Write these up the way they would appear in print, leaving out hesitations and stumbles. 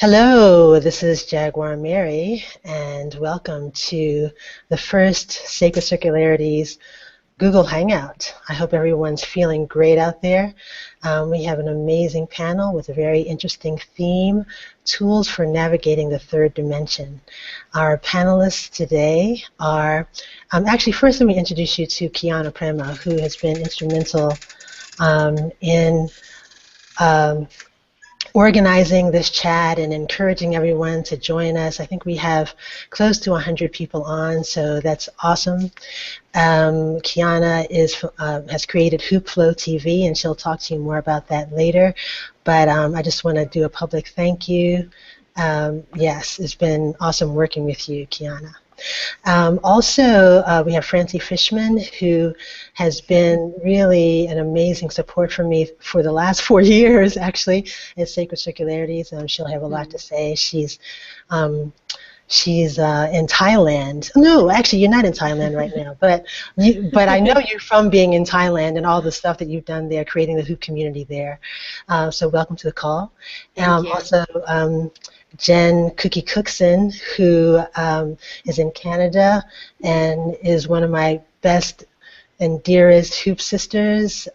Hello, this is Jaguar Mary, and welcome to the first Sacred Circularities Google Hangout. I hope everyone's feeling great out there. We have an amazing panel with a very interesting theme, Tools for Navigating the Third Dimension. Our panelists today are, actually first let me introduce you to Kiana Prema, who has been instrumental in organizing this chat and encouraging everyone to join us. I think we have close to 100 people on, so that's awesome. Kiana has created Hoop Flow TV, and she'll talk to you more about that later. But I just want to do a public thank you. Yes, it's been awesome working with you, Kiana. Also, we have Francie Fishman, who has been really an amazing support for me for the last 4 years, actually, at Sacred Circularities. She'll have a lot to say. She's in Thailand. No, actually, you're not in Thailand right now, but I know you from being in Thailand and all the stuff that you've done there, creating the hoop community there. So welcome to the call. Thank you. Also, Jen Cookson, who is in Canada and is one of my best and dearest hoop sisters.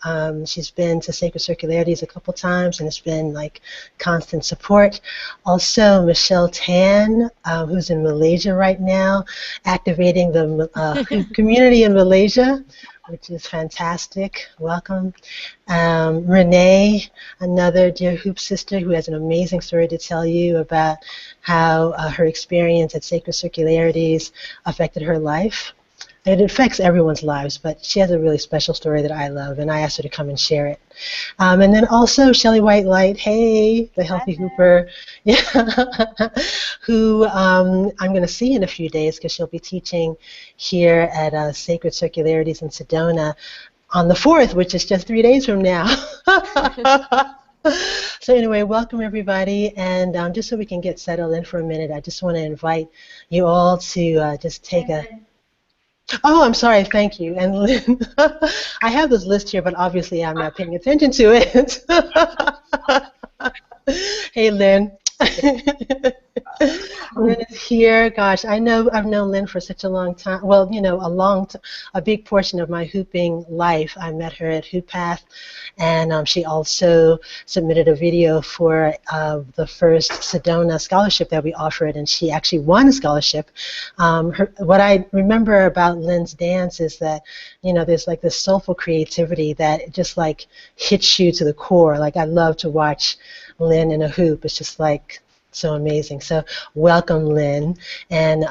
She's been to Sacred Circularities a couple times, and it's been like constant support. Also, Michelle Tan, who's in Malaysia right now, activating the hoop community in Malaysia, which is fantastic. Welcome. Renee, another dear hoop sister who has an amazing story to tell you about how her experience at Sacred Circularities affected her life. It affects everyone's lives, but she has a really special story that I love, and I asked her to come and share it. And then also Shellie White-Light, hey, the healthy hooper, yeah, who I'm going to see in a few days because she'll be teaching here at Sacred Circularities in Sedona on the 4th, which is just 3 days from now. So anyway, welcome everybody, and just so we can get settled in for a minute, I just want to invite you all to just take a... Oh, I'm sorry, thank you. And Lynn, I have this list here, but obviously I'm not paying attention to it. Hey, Lynn. Lynn is here. Gosh, I've known Lynn for such a long time. Well, you know, a big portion of my hooping life. I met her at Hoop Path, and she also submitted a video for the first Sedona scholarship that we offered, and she actually won a scholarship. What I remember about Lynn's dance is that, you know, there's like this soulful creativity that just like hits you to the core. Like I love to watch Lynn in a hoop. It's just like so amazing. So welcome, Lynn. And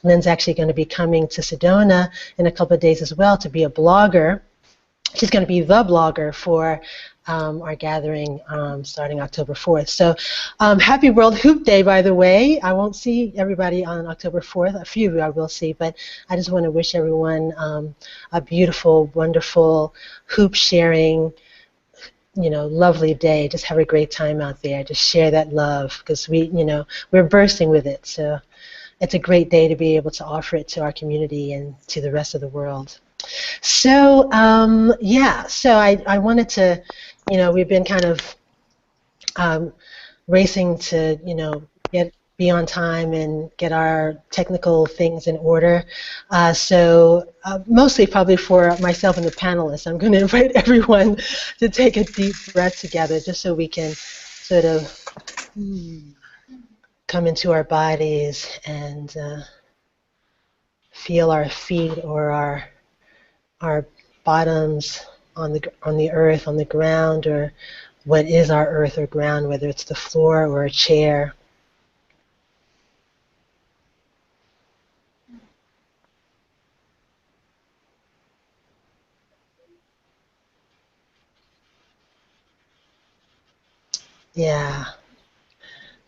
Lynn's actually going to be coming to Sedona in a couple of days as well to be a blogger. She's going to be the blogger for our gathering starting October 4th. So happy World Hoop Day, by the way. I won't see everybody on October 4th. A few of you I will see, but I just want to wish everyone a beautiful, wonderful hoop sharing, you know, lovely day. Just have a great time out there. Just share that love because we're bursting with it. So it's a great day to be able to offer it to our community and to the rest of the world. So yeah, so I wanted to, you know, we've been kind of racing to, you know, be on time and get our technical things in order. So mostly probably for myself and the panelists, I'm going to invite everyone to take a deep breath together just so we can sort of come into our bodies and feel our feet or our bottoms on the earth, on the ground, or what is our earth or ground, whether it's the floor or a chair. Yeah.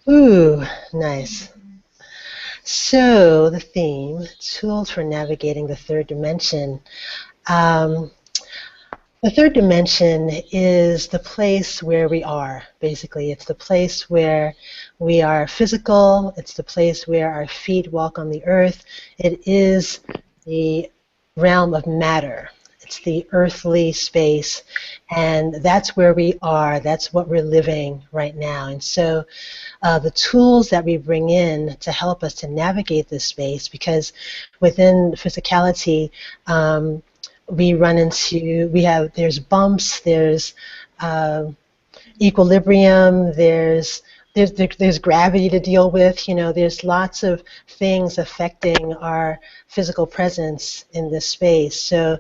Ooh, nice. So the theme, tools for navigating the third dimension. The third dimension is the place where we are, basically. It's the place where we are physical. It's the place where our feet walk on the earth. It is the realm of matter. It's the earthly space, and that's where we are. That's what we're living right now. And so the tools that we bring in to help us to navigate this space, because within physicality, there's bumps, there's equilibrium, there's gravity to deal with. There's lots of things affecting our physical presence in this space. So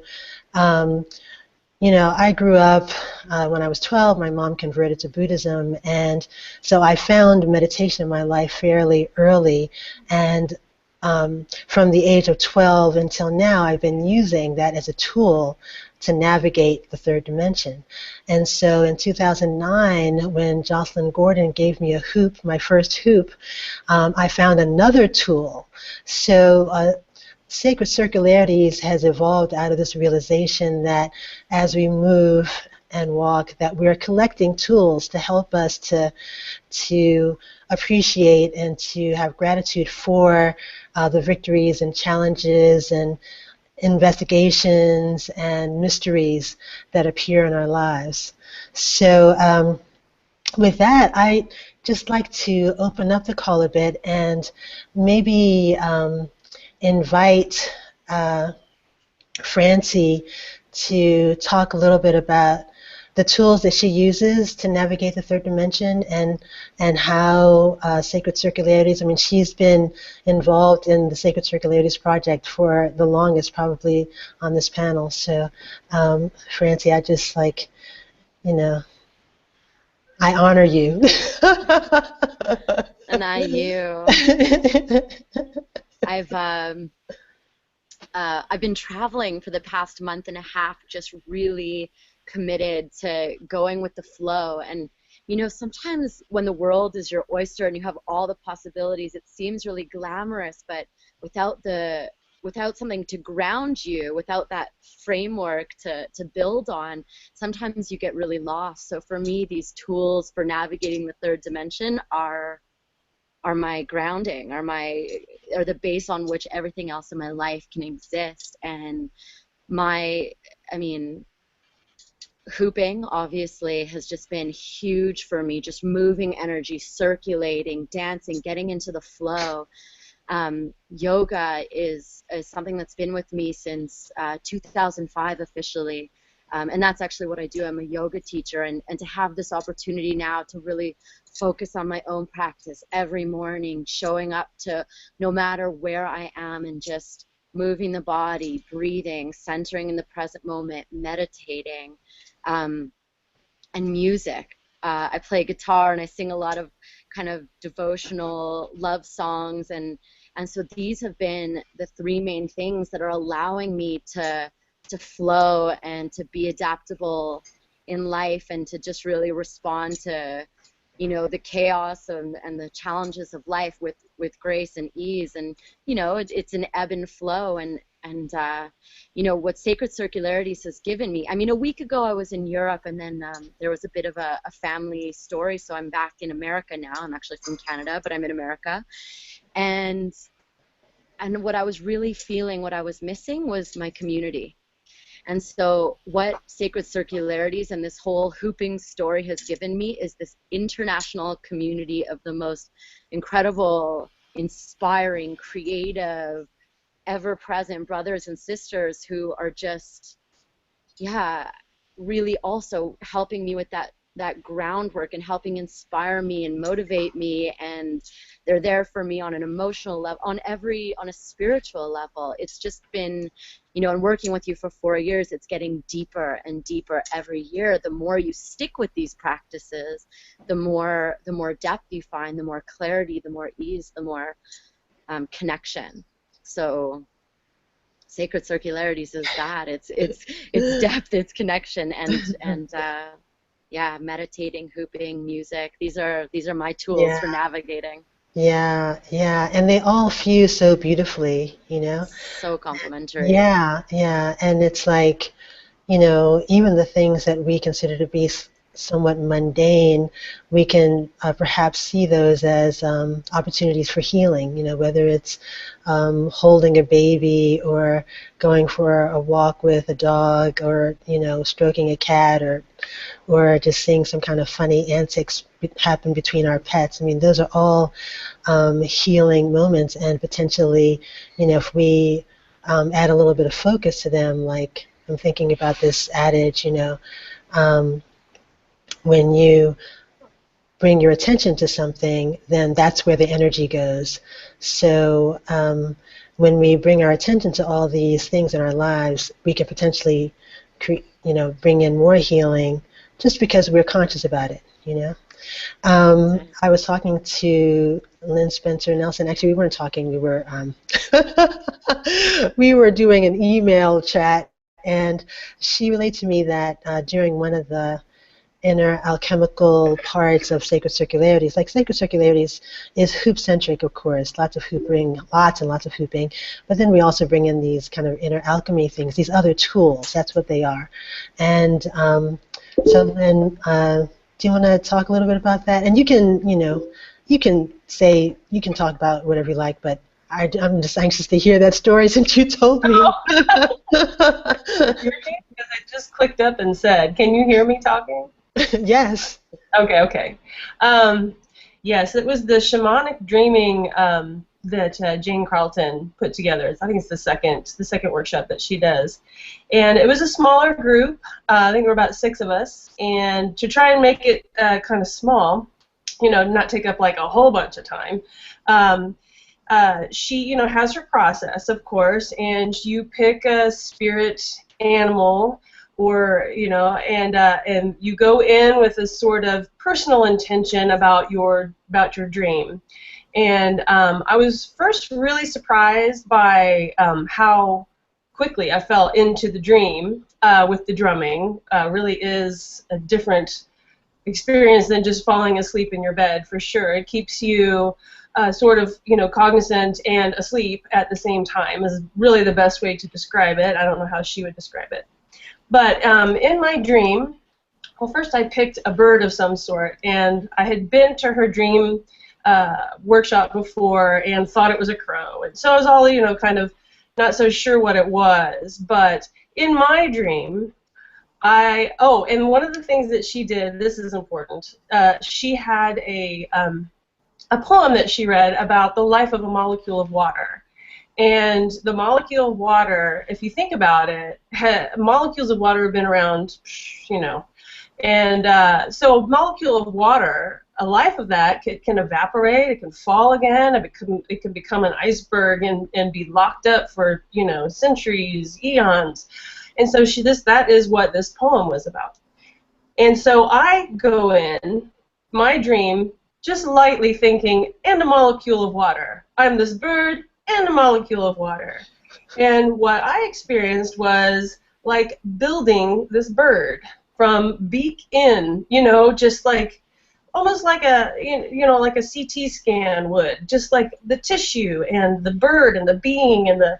I grew up when I was 12. My mom converted to Buddhism, and so I found meditation in my life fairly early. And from the age of 12 until now, I've been using that as a tool to navigate the third dimension. And so in 2009, when Jocelyn Gordon gave me a hoop, my first hoop, I found another tool. So Sacred Circularities has evolved out of this realization that as we move and walk, that we're collecting tools to help us to appreciate and to have gratitude for the victories and challenges and investigations and mysteries that appear in our lives. So with that, I just like to open up the call a bit and maybe invite Francie to talk a little bit about the tools that she uses to navigate the third dimension and how Sacred Circularities, I mean, she's been involved in the Sacred Circularities project for the longest, probably, on this panel. So, Francie, I just I honor you. And I you. I've been traveling for the past month and a half, just really committed to going with the flow. And sometimes when the world is your oyster and you have all the possibilities, it seems really glamorous, but without something to ground you, without that framework to build on, sometimes you get really lost. So for me, these tools for navigating the third dimension are my grounding, are the base on which everything else in my life can exist. And hooping obviously has just been huge for me, just moving energy, circulating, dancing, getting into the flow. Yoga is something that's been with me since 2005 officially. And that's actually what I do. I'm a yoga teacher, and to have this opportunity now to really focus on my own practice every morning, showing up to no matter where I am and just moving the body, breathing, centering in the present moment, meditating, and music. I play guitar and I sing a lot of kind of devotional love songs, and so these have been the three main things that are allowing me to flow and to be adaptable in life and to just really respond to the chaos and the challenges of life with grace and ease. And it's an ebb and flow, and what Sacred Circularities has given me. I mean, a week ago I was in Europe, and then there was a bit of a family story, so I'm back in America now. I'm actually from Canada, but I'm in America, and what I was really feeling, what I was missing was my community. And so what Sacred Circularities and this whole hooping story has given me is this international community of the most incredible, inspiring, creative, ever-present brothers and sisters who are just, really also helping me with that groundwork and helping inspire me and motivate me, and they're there for me on an emotional level, on a spiritual level. It's just been, and working with you for 4 years, it's getting deeper and deeper every year. The more you stick with these practices, the more depth you find, the more clarity, the more ease, the more connection. So Sacred Circularities is that. It's depth, it's connection, and meditating, hooping, music. These are my tools for navigating. Yeah, and they all fuse so beautifully, So complementary. Yeah, and it's like, even the things that we consider to be somewhat mundane, we can perhaps see those as opportunities for healing, whether it's holding a baby or going for a walk with a dog or, stroking a cat or just seeing some kind of funny antics happen between our pets. I mean, those are all healing moments, and potentially, if we add a little bit of focus to them, like I'm thinking about this adage, um, when you bring your attention to something, then that's where the energy goes. So when we bring our attention to all these things in our lives, we can potentially, bring in more healing just because we're conscious about it. I was talking to Lynn Spencer-Nelsen. Actually, we weren't talking. We were we were doing an email chat, and she relayed to me that during one of the inner alchemical parts of sacred circularities. Like sacred circularities is hoop-centric, of course, lots of hooping, lots and lots of hooping, but then we also bring in these kind of inner alchemy things, these other tools. That's what they are. And so then, do you want to talk a little bit about that? And you can, you can talk about whatever you like, but I'm just anxious to hear that story since you told me. Because I just clicked up and said, can you hear me talking? Yes. Okay. Yes, it was the Shamanic Dreaming that Jane Carlton put together. I think it's the second workshop that she does. And it was a smaller group. I think there were about 6 of us. And to try and make it kind of small, not take up like a whole bunch of time, she, has her process, of course, and you pick a spirit animal, or and you go in with a sort of personal intention about your dream. And I was first really surprised by how quickly I fell into the dream with the drumming. Really is a different experience than just falling asleep in your bed, for sure. It keeps you sort of, cognizant and asleep at the same time is really the best way to describe it. I don't know how she would describe it. But in my dream, well, first I picked a bird of some sort, and I had been to her dream workshop before and thought it was a crow. And so I was all, kind of not so sure what it was. But in my dream, and one of the things that she did, this is important, she had a poem that she read about the life of a molecule of water. And the molecule of water, if you think about it, molecules of water have been around, and so a molecule of water, a life of that can evaporate, it can fall again, it can become an iceberg and be locked up for, centuries, eons. And so that is what this poem was about. And so I go in my dream just lightly thinking, and a molecule of water. I'm this bird and a molecule of water. And what I experienced was like building this bird from beak in, just like almost like a like a CT scan would, just like the tissue and the bird and the being and the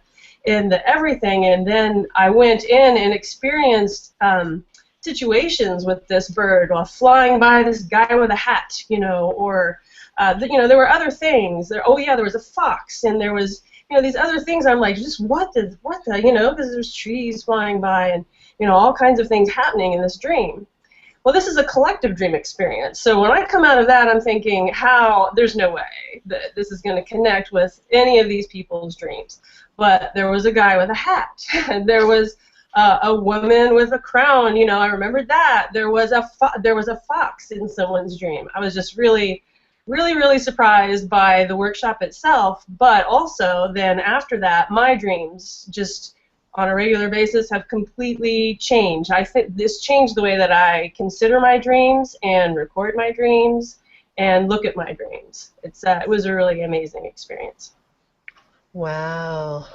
everything. And then I went in and experienced situations with this bird while flying by this guy with a hat, or there were other things. There was a fox, and there was these other things. I'm like, just what the because there's trees flying by and all kinds of things happening in this dream. Well, this is a collective dream experience. So when I come out of that, I'm thinking, there's no way that this is going to connect with any of these people's dreams. But there was a guy with a hat, and there was a woman with a crown. I remembered that. There was a fox in someone's dream. I was just really, really, really surprised by the workshop itself, but also then after that, my dreams just on a regular basis have completely changed. I think this changed the way that I consider my dreams and record my dreams and look at my dreams. It was a really amazing experience. Wow.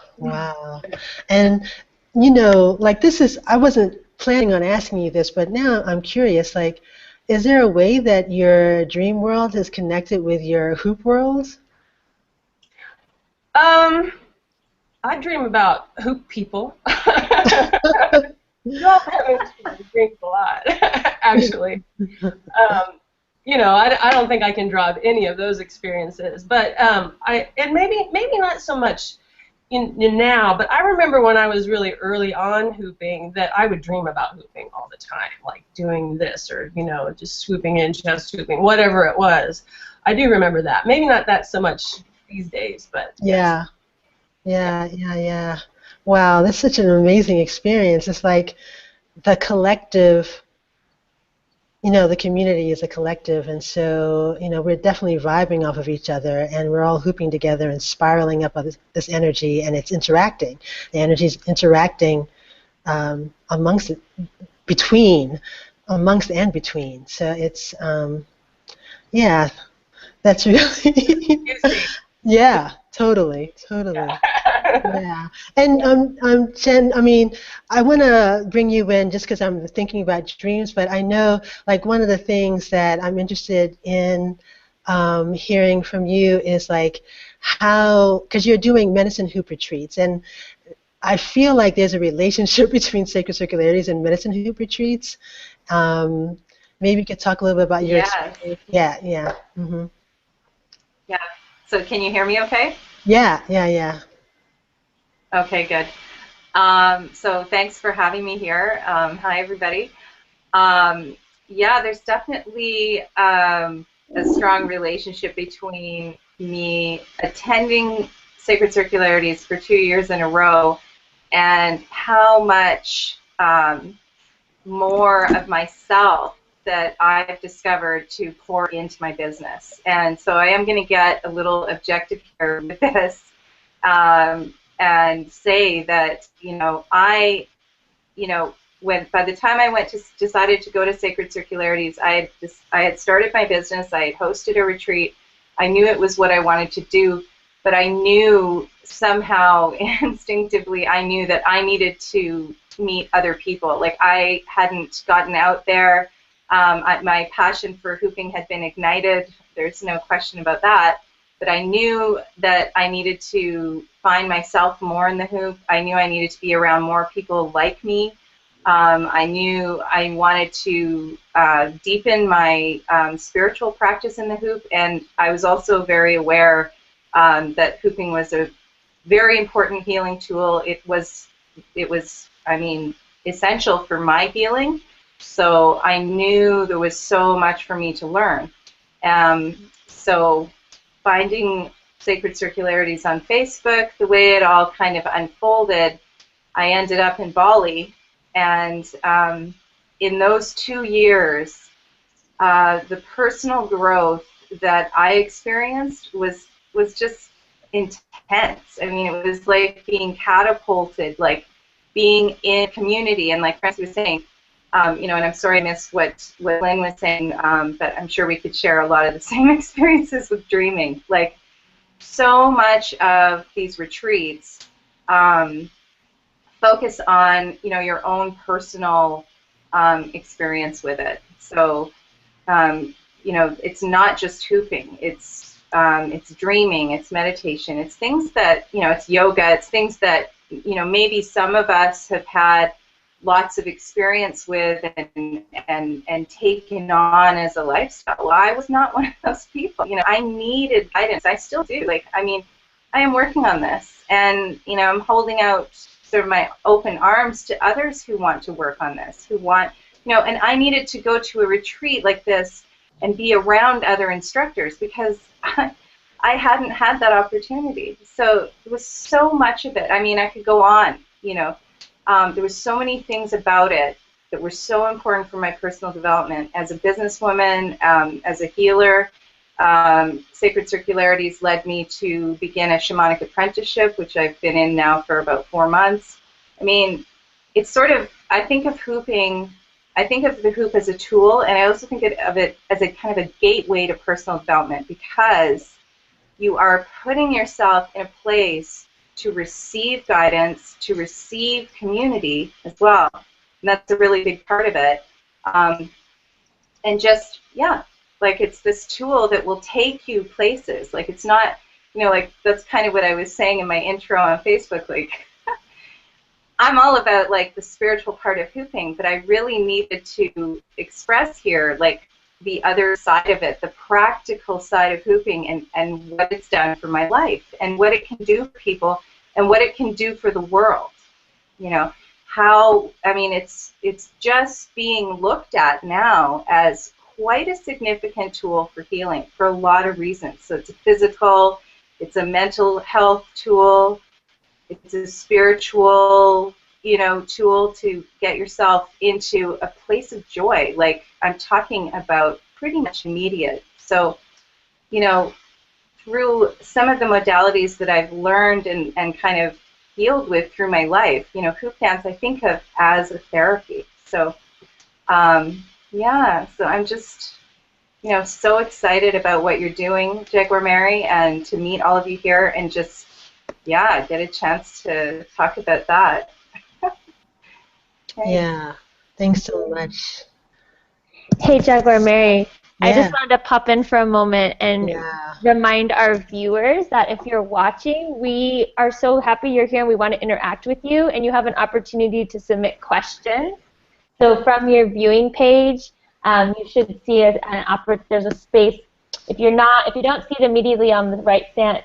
And like I wasn't planning on asking you this, but now I'm curious, like, is there a way that your dream world is connected with your hoop world? I dream about hoop people. Drop having dreams a lot, actually. You know, I don't think I can draw any of those experiences, but and maybe not so much in now, but I remember when I was really early on hooping that I would dream about hooping all the time, like doing this or, you know, just swooping in, just swooping, whatever it was. I do remember that. Maybe not that so much these days, but yes. Yeah. Wow, that's such an amazing experience. It's like the collective, you know, the community is a collective, and so, you know, we're definitely vibing off of each other, and we're all hooping together and spiraling up this energy, and it's interacting. The energy's interacting amongst it, amongst and between. So it's, yeah, that's really, yeah, totally. Yeah, and Jen, I mean, I want to bring you in just because I'm thinking about dreams, but I know, like, one of the things that I'm interested in hearing from you is like how, because you're doing medicine hoop retreats, and I feel like there's a relationship between sacred circularities and medicine hoop retreats. Um, Maybe you could talk a little bit about your experience. Yeah. Mm-hmm. Yeah. So can you hear me okay? Yeah. Okay, good. So thanks for having me here. Hi, everybody. Yeah, there's definitely a strong relationship between me attending Sacred Circularities for 2 years in a row and how much more of myself that I've discovered to pour into my business. And so I am going to get a little objective here with this. And say that, when by the time I decided to go to Sacred Circularities, I had started my business, I had hosted a retreat, I knew it was what I wanted to do, but I knew somehow instinctively, I knew that I needed to meet other people. Like, I hadn't gotten out there. My passion for hooping had been ignited. There's no question about that. But I knew that I needed to find myself more in the hoop. I knew I needed to be around more people like me. I knew I wanted to deepen my spiritual practice in the hoop, and I was also very aware that hooping was a very important healing tool. It was, I mean, essential for my healing. So I knew there was so much for me to learn. So finding Sacred Circularities on Facebook, the way it all kind of unfolded, I ended up in Bali, and in those 2 years, the personal growth that I experienced was just intense. I mean, it was like being catapulted, like being in community, and like Francie was saying, and I'm sorry I missed what Lynn was saying, but I'm sure we could share a lot of the same experiences with dreaming. Like, so much of these retreats focus on, your own personal experience with it. So, it's not just hooping. It's dreaming. It's meditation. It's things that, it's yoga. It's things that, maybe some of us have had lots of experience with and taken on as a lifestyle. Well, I was not one of those people. I needed guidance. I still do. Like, I mean, I am working on this, and I'm holding out sort of my open arms to others who want to work on this, who want, and I needed to go to a retreat like this and be around other instructors because I hadn't had that opportunity. So there was so much of it. I mean, I could go on, there was so many things about it that were so important for my personal development as a businesswoman, as a healer. Sacred Circularities led me to begin a shamanic apprenticeship, which I've been in now for about 4 months. I mean, it's sort of, I think of the hoop as a tool, and I also think of it as a kind of a gateway to personal development, because you are putting yourself in a place to receive guidance, to receive community as well. And that's a really big part of it. And just, yeah, like, it's this tool that will take you places. Like, it's not, like, that's kind of what I was saying in my intro on Facebook. Like, I'm all about like the spiritual part of hooping, but I really needed to express here like the other side of it, the practical side of hooping, and what it's done for my life and what it can do for people and what it can do for the world. You know, how, I mean, it's just being looked at now as quite a significant tool for healing for a lot of reasons. So it's a physical, it's a mental health tool, it's a spiritual, you know, tool to get yourself into a place of joy. Like I'm talking about pretty much immediate. So, you know, through some of the modalities that I've learned and kind of healed with through my life, you know, hoop dance I think of as a therapy. So, yeah, so I'm just, you know, so excited about what you're doing, Jaguar Mary, and to meet all of you here and just, yeah, get a chance to talk about that. Yeah, thanks so much. Hey, Jaguar Mary. I just Yeah. wanted to pop in for a moment and Yeah. remind our viewers that if you're watching, we are so happy you're here and we want to interact with you, and you have an opportunity to submit questions. So from your viewing page, you should see there's a space. If you don't see it immediately on the right side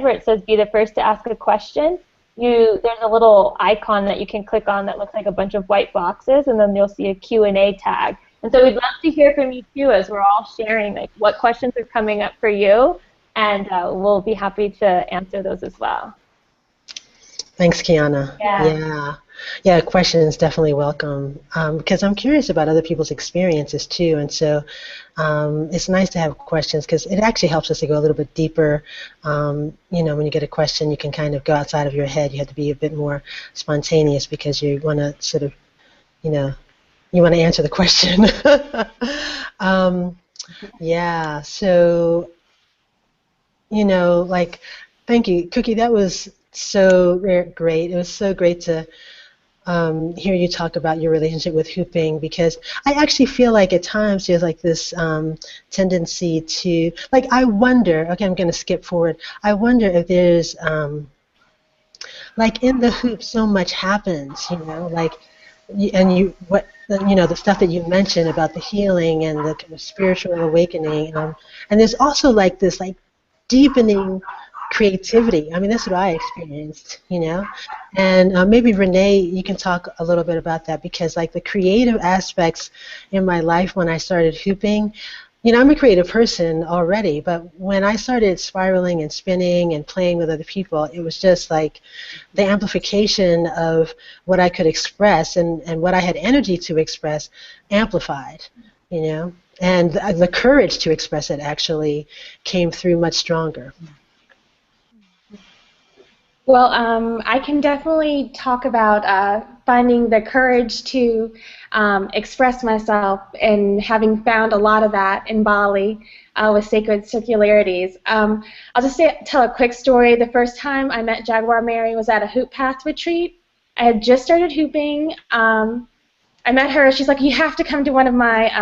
where it says "Be the first to ask a question," there's a little icon that you can click on that looks like a bunch of white boxes, and then you'll see a Q&A tag. And so we'd love to hear from you too, as we're all sharing like what questions are coming up for you, and we'll be happy to answer those as well. Thanks, Kiana. Yeah. Yeah, questions definitely welcome, because I'm curious about other people's experiences too, and so it's nice to have questions because it actually helps us to go a little bit deeper. You know, when you get a question, you can kind of go outside of your head. You have to be a bit more spontaneous because you want to sort of, you know, you want to answer the question. Yeah, so, you know, like, thank you, Cookie. That was so great. It was so great to hear you talk about your relationship with hooping, because I actually feel like at times there's like this tendency to, like, I wonder, okay, I'm going to skip forward. I wonder if there's, like in the hoop so much happens, you know, like, the stuff that you mentioned about the healing and the kind of spiritual awakening, and there's also like this like deepening creativity. I mean, that's what I experienced, you know, and maybe Renee, you can talk a little bit about that, because like the creative aspects in my life when I started hooping, you know, I'm a creative person already, but when I started spiraling and spinning and playing with other people, it was just like the amplification of what I could express and what I had energy to express amplified, you know, and the courage to express it actually came through much stronger. Well, I can definitely talk about finding the courage to express myself and having found a lot of that in Bali with Sacred Circularities. I'll just tell a quick story. The first time I met Jaguar Mary was at a Hoop Path retreat. I had just started hooping. I met her. She's like, you have to come to one of my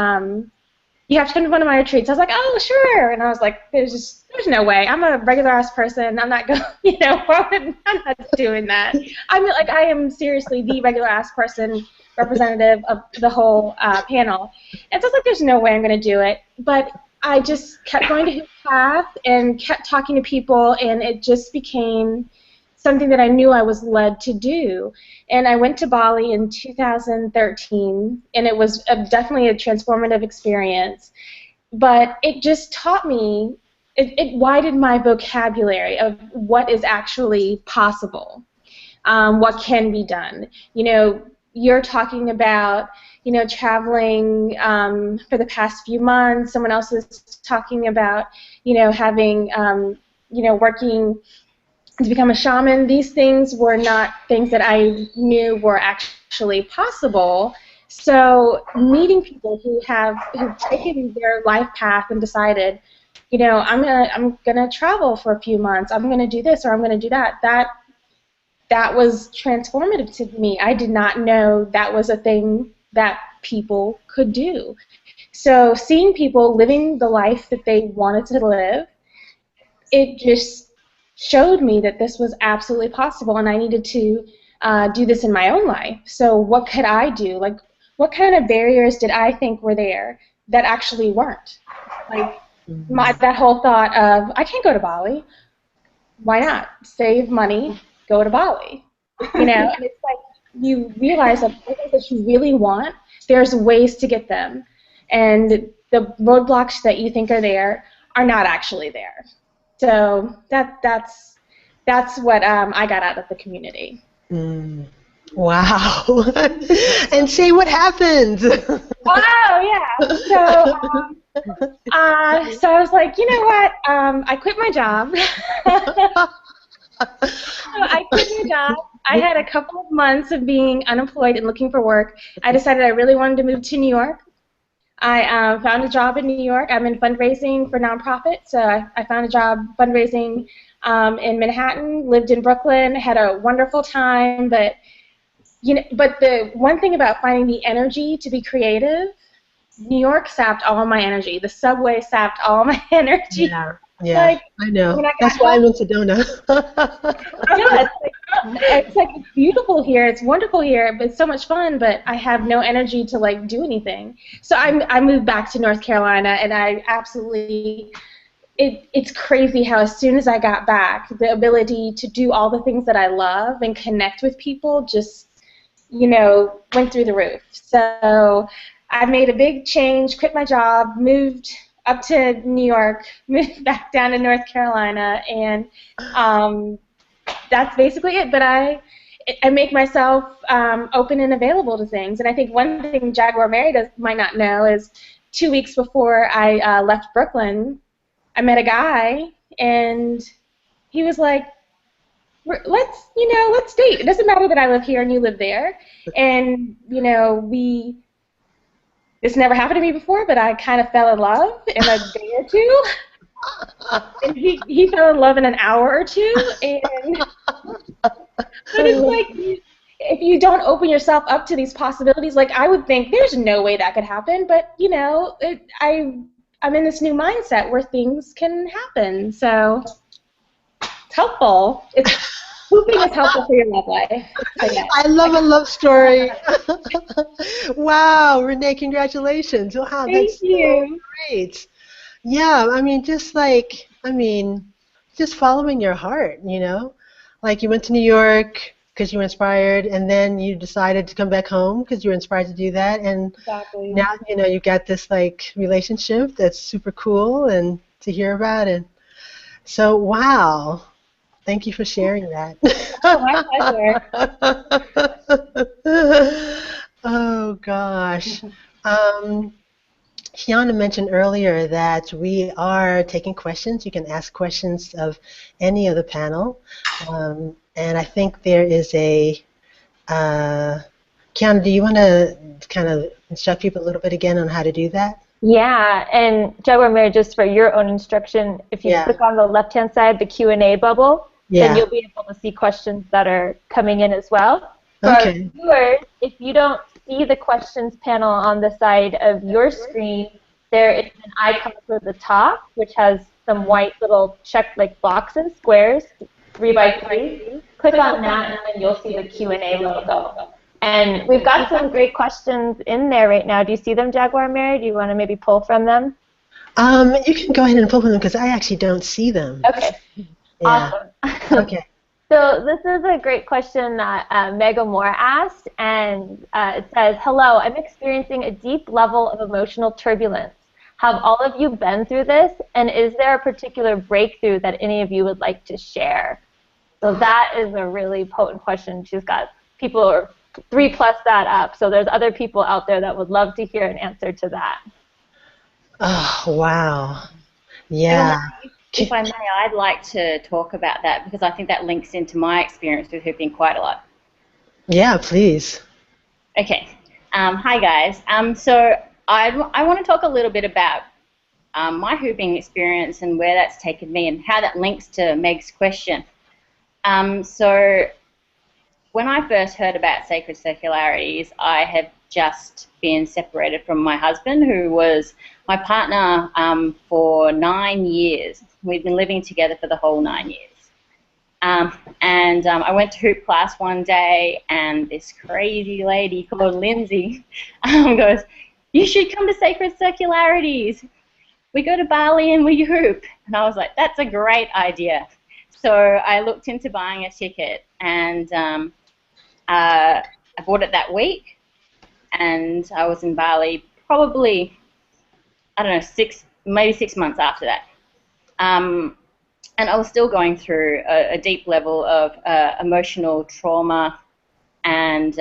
retreats. I was like, oh, sure. And I was like, there's no way. I'm a regular-ass person. I'm not going, you know, I'm not doing that. I am seriously the regular-ass person representative of the whole panel. And so I was like, there's no way I'm going to do it. But I just kept going to his path and kept talking to people, and it just became something that I knew I was led to do. And I went to Bali in 2013, and it was definitely a transformative experience. But it just taught me, it widened my vocabulary of what is actually possible, what can be done. You know, you're talking about, you know, traveling for the past few months. Someone else is talking about, you know, having, you know, working to become a shaman. These things were not things that I knew were actually possible. So meeting people who've taken their life path and decided, you know, I'm gonna travel for a few months. I'm gonna do this or I'm gonna do that. That was transformative to me. I did not know that was a thing that people could do. So seeing people living the life that they wanted to live, it just showed me that this was absolutely possible, and I needed to do this in my own life. So what could I do? Like, what kind of barriers did I think were there that actually weren't? Like, that whole thought of, I can't go to Bali. Why not? Save money, go to Bali. You know, and it's like you realize that the things that you really want, there's ways to get them. And the roadblocks that you think are there are not actually there. So that's what I got out of the community. Wow. And say what happened. Wow, yeah. So I was like, you know what? I quit my job. I quit my job. I had a couple of months of being unemployed and looking for work. I decided I really wanted to move to New York. I found a job in New York. I'm in fundraising for nonprofits. So I found a job fundraising in Manhattan, lived in Brooklyn, had a wonderful time. But the one thing about finding the energy to be creative, New York sapped all my energy. The subway sapped all my energy. Yeah, like, I know. That's why I'm in Sedona. I know. It's beautiful here. It's wonderful here. But it's so much fun. But I have no energy to like do anything. So I moved back to North Carolina, and I absolutely. It's crazy how as soon as I got back, the ability to do all the things that I love and connect with people just, went through the roof. So I made a big change, quit my job, moved up to New York, moved back down to North Carolina, and that's basically it. But I make myself open and available to things. And I think one thing Jaguar Mary might not know is 2 weeks before I left Brooklyn, I met a guy, and he was like, let's date. It doesn't matter that I live here and you live there. And, this never happened to me before, but I kind of fell in love in a day or two. And he fell in love in an hour or two. But it's like, if you don't open yourself up to these possibilities, like I would think there's no way that could happen, but, I'm in this new mindset where things can happen. So it's helpful. Hooping is helpful for your love life. So, yeah. I love a love story. Wow, Renee, congratulations. Wow, Thank you. So great. Yeah, just following your heart, Like you went to New York because you were inspired, and then you decided to come back home because you were inspired to do that, and exactly. Now, you got this, relationship that's super cool and to hear about, and so, wow. Thank you for sharing that. Oh, my pleasure. Oh, gosh. Kiana mentioned earlier that we are taking questions. You can ask questions of any of the panel. And I think there is Kiana, do you want to kind of instruct people a little bit again on how to do that? Yeah, and Jaguar Mary, just for your own instruction, if you click on the left-hand side, the Q&A bubble, then you'll be able to see questions that are coming in as well. For our viewers, if you don't see the questions panel on the side of your screen, there is an icon for the top, which has some white little check boxes, squares, 3 by 3. Click on that, and then you'll see the Q&A logo. And we've got some great questions in there right now. Do you see them, Jaguar Mary? Do you want to maybe pull from them? You can go ahead and pull from them because I actually don't see them. Okay. Yeah. Awesome. Okay. So this is a great question that Mega Moore asked, and it says, hello, I'm experiencing a deep level of emotional turbulence. Have all of you been through this, and is there a particular breakthrough that any of you would like to share? So that is a really potent question. She's got people who are 3+ that up, so there's other people out there that would love to hear an answer to that. Oh, wow. Yeah. If I may, I'd like to talk about that because I think that links into my experience with hooping quite a lot. Yeah, please. Okay. Hi, guys. So I want to talk a little bit about my hooping experience and where that's taken me and how that links to Meg's question. So when I first heard about Sacred Circularities, I had just been separated from my husband, who was my partner for 9 years. We'd been living together for the whole 9 years. I went to hoop class one day, and this crazy lady called Lindsay goes, "You should come to Sacred Circularities. We go to Bali and we hoop." And I was like, that's a great idea. So I looked into buying a ticket, and I bought it that week, and I was in Bali probably, I don't know, maybe 6 months after that. And I was still going through a deep level of emotional trauma, and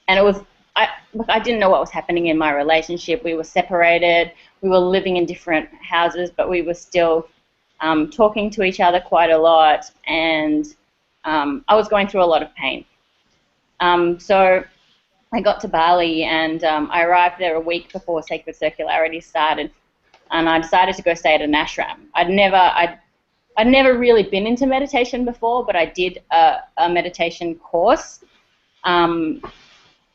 it was, I didn't know what was happening in my relationship. We were separated. We were living in different houses, but we were still talking to each other quite a lot, and I was going through a lot of pain. So I got to Bali, and I arrived there a week before Sacred Circularity started, and I decided to go stay at an ashram. I'd never really been into meditation before, but I did a meditation course over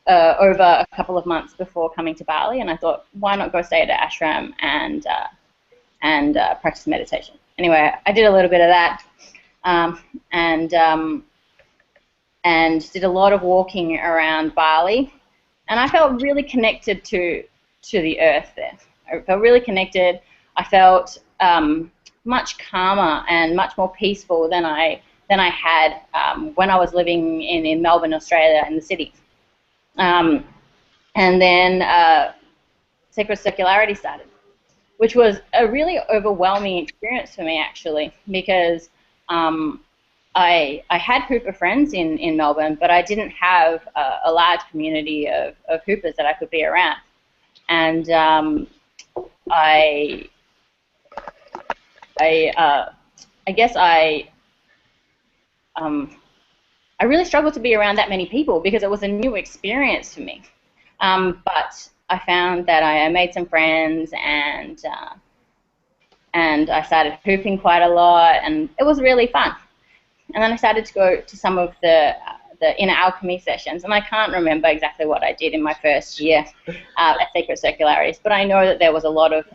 a couple of months before coming to Bali, and I thought, why not go stay at an ashram and practice meditation? Anyway, I did a little bit of that, and did a lot of walking around Bali, and I felt really connected to the earth there. I felt really connected. I felt much calmer and much more peaceful than I had when I was living in Melbourne, Australia, in the city. And then Sacred Circularity started, which was a really overwhelming experience for me, actually, because I had Hooper friends in Melbourne, but I didn't have a large community of Hoopers that I could be around. And I guess I really struggled to be around that many people because it was a new experience for me. But I found that I made some friends, and I started hooping quite a lot, and it was really fun. And then I started to go to some of the inner alchemy sessions, and I can't remember exactly what I did in my first year at Sacred Circularities, but I know that there was a lot of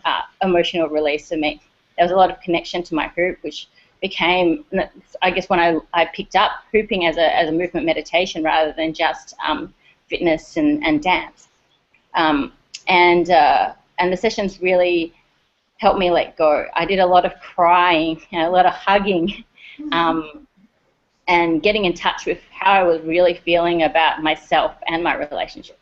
emotional release for me. There was a lot of connection to my hoop, which became, I guess, when I picked up hooping as a movement meditation rather than just fitness and dance. And the sessions really helped me let go. I did a lot of crying, a lot of hugging, and getting in touch with how I was really feeling about myself and my relationship.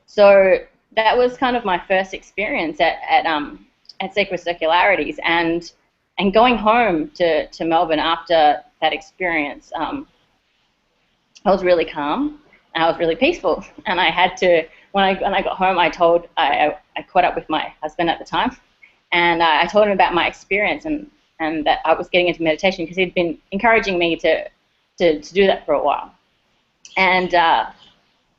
So that was kind of my first experience at Sacred Circularities, and going home to Melbourne after that experience, I was really calm, and I was really peaceful, and I had to, when I got home, I caught up with my husband at the time, and I told him about my experience and that I was getting into meditation because he'd been encouraging me to do that for a while. And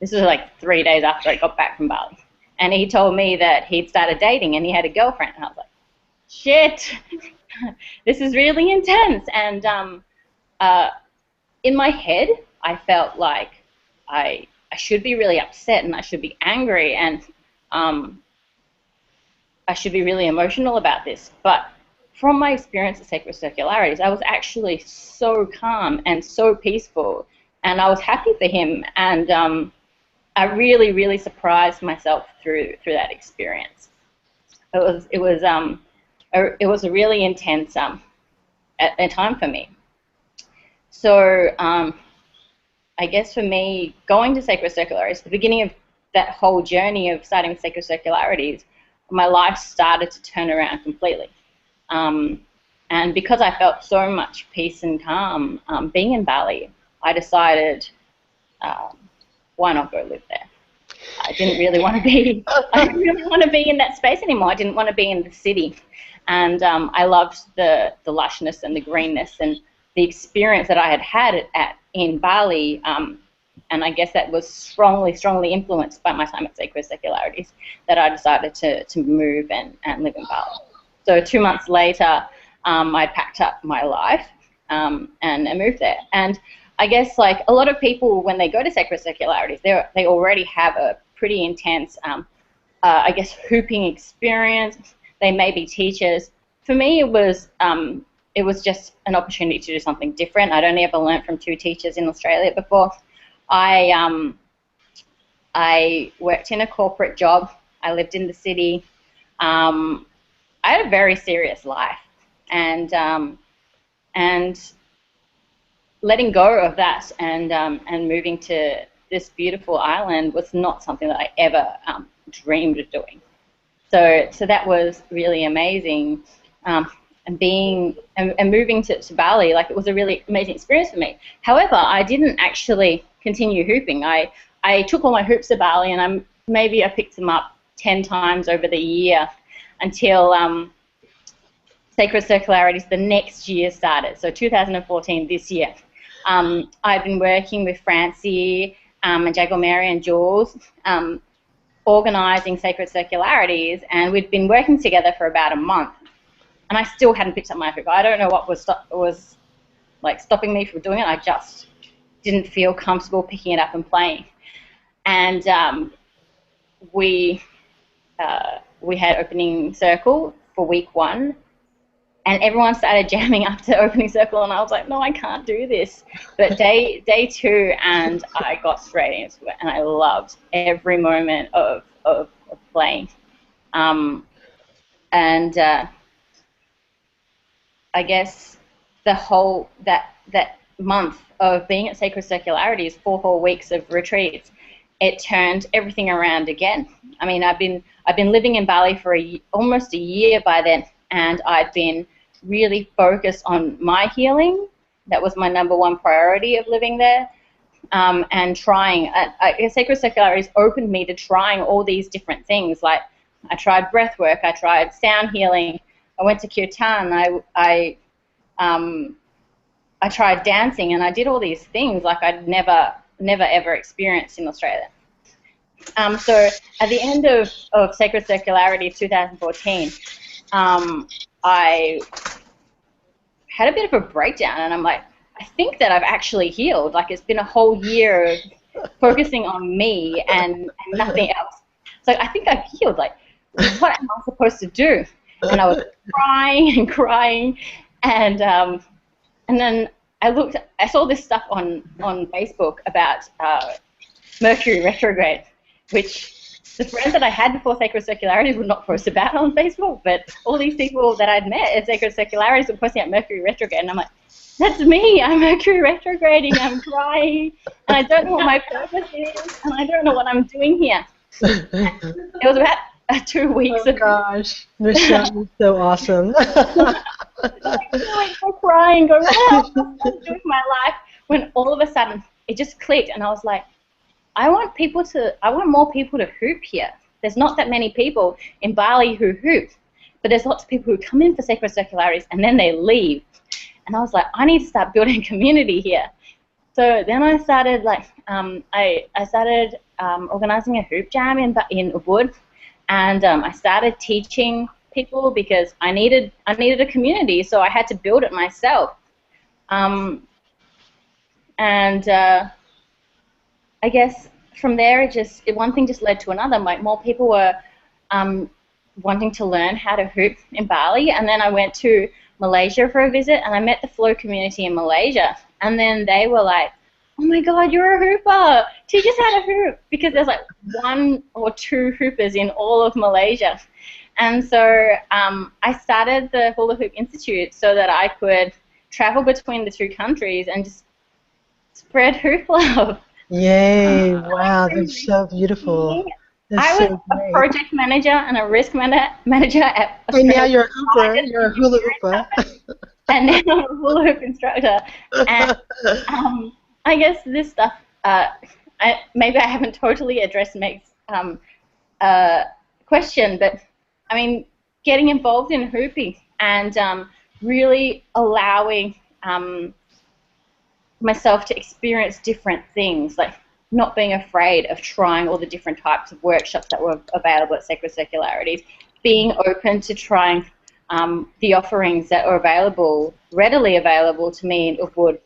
this was like 3 days after I got back from Bali. And he told me that he'd started dating and he had a girlfriend. And I was like, shit, this is really intense. And in my head, I felt like I should be really upset and I should be angry and I should be really emotional about this. But from my experience at Sacred Circularities, I was actually so calm and so peaceful, and I was happy for him, and I really, really surprised myself through that experience. It was a really intense a time for me. So I guess for me, going to Sacred Circularities, the beginning of that whole journey of starting with Sacred Circularities, my life started to turn around completely. And because I felt so much peace and calm being in Bali, I decided, why not go live there? I didn't really want to be. I didn't really want to be in that space anymore. I didn't want to be in the city, and I loved the lushness and the greenness and the experience that I had in Bali. And I guess that was strongly influenced by my time at Sacred Circularities that I decided to move and live in Bali. So 2 months later, I packed up my life and moved there. And I guess like a lot of people, when they go to Sacred Circularities, they already have a pretty intense, I guess, hooping experience. they may be teachers. For me, it was just an opportunity to do something different. I'd only ever learnt from 2 teachers in Australia before. I worked in a corporate job. I lived in the city. I had a very serious life, and letting go of that and moving to this beautiful island was not something that I ever dreamed of doing. So that was really amazing. And moving to Bali, like, it was a really amazing experience for me. However, I didn't actually continue hooping. I took all my hoops to Bali, and I picked them up 10 times over the year until Sacred Circularities the next year started. So 2014, this year. I've been working with Francie and Jaguar and Jules, organising Sacred Circularities, and we'd been working together for about a month. And I still hadn't picked up my hoop. I don't know what was stopping me from doing it. I just didn't feel comfortable picking it up and playing. And we had opening circle for week 1, and everyone started jamming up to opening circle, and I was like, no, I can't do this. But day 2, and I got straight into it, and I loved every moment of playing. I guess the whole that month of being at Sacred Circularities, 4 whole weeks of retreats, it turned everything around again. I mean, I've been living in Bali for almost a year by then, and I've been really focused on my healing. That was my #1 priority of living there, and trying. Sacred Circularities opened me to trying all these different things. Like, I tried breath work, I tried sound healing, I went to kirtan, I tried dancing, and I did all these things like I'd never ever experienced in Australia. So at the end of Sacred Circularity 2014, I had a bit of a breakdown, and I'm like, I think that I've actually healed. Like, it's been a whole year of focusing on me and nothing else. So I think I've healed. Like, what am I supposed to do? And I was crying, and then I saw this stuff on Facebook about Mercury retrograde, which the friends that I had before Sacred Circularities would not post about on Facebook, but all these people that I'd met at Sacred Circularities were posting about Mercury retrograde, and I'm like, that's me, I'm Mercury retrograding, I'm crying, and I don't know what my purpose is, and I don't know what I'm doing here. It was about 2 weeks of... Oh gosh, Michelle is so awesome. I'm crying, going, what am I doing with my life? When all of a sudden it just clicked, and I was like, I want more people to hoop here. There's not that many people in Bali who hoop, but there's lots of people who come in for Sacred Circularities and then they leave. And I was like, I need to start building community here. So then I started organizing a hoop jam in Ubud, and I started teaching people because I needed a community, so I had to build it myself. I guess from there, one thing just led to another. Like, more people were wanting to learn how to hoop in Bali, and then I went to Malaysia for a visit, and I met the flow community in Malaysia, and then they were like, oh my God, you're a hooper, teach us how to hoop, because there's like 1 or 2 hoopers in all of Malaysia. And so I started the Hula Hoop Institute so that I could travel between the 2 countries and just spread hoop love. Yay, wow, that's so beautiful. I was a project manager and a risk manager at And now you're a hooper, you're a hula hooper. And now I'm a hula hoop instructor. And I guess this stuff, maybe I haven't totally addressed Meg's question, but I mean, getting involved in hooping and really allowing myself to experience different things, like not being afraid of trying all the different types of workshops that were available at Sacred Circularities, being open to trying the offerings that are readily available to me in Ubud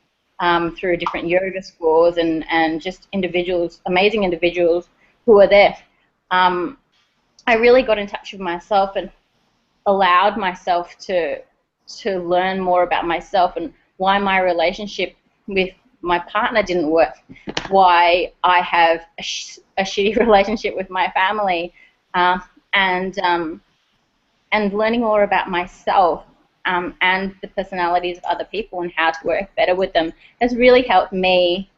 through different yoga schools and just amazing individuals who are there. I really got in touch with myself, and allowed myself to learn more about myself and why my relationship with my partner didn't work, why I have a shitty relationship with my family, uh, and learning more about myself and the personalities of other people and how to work better with them has really helped me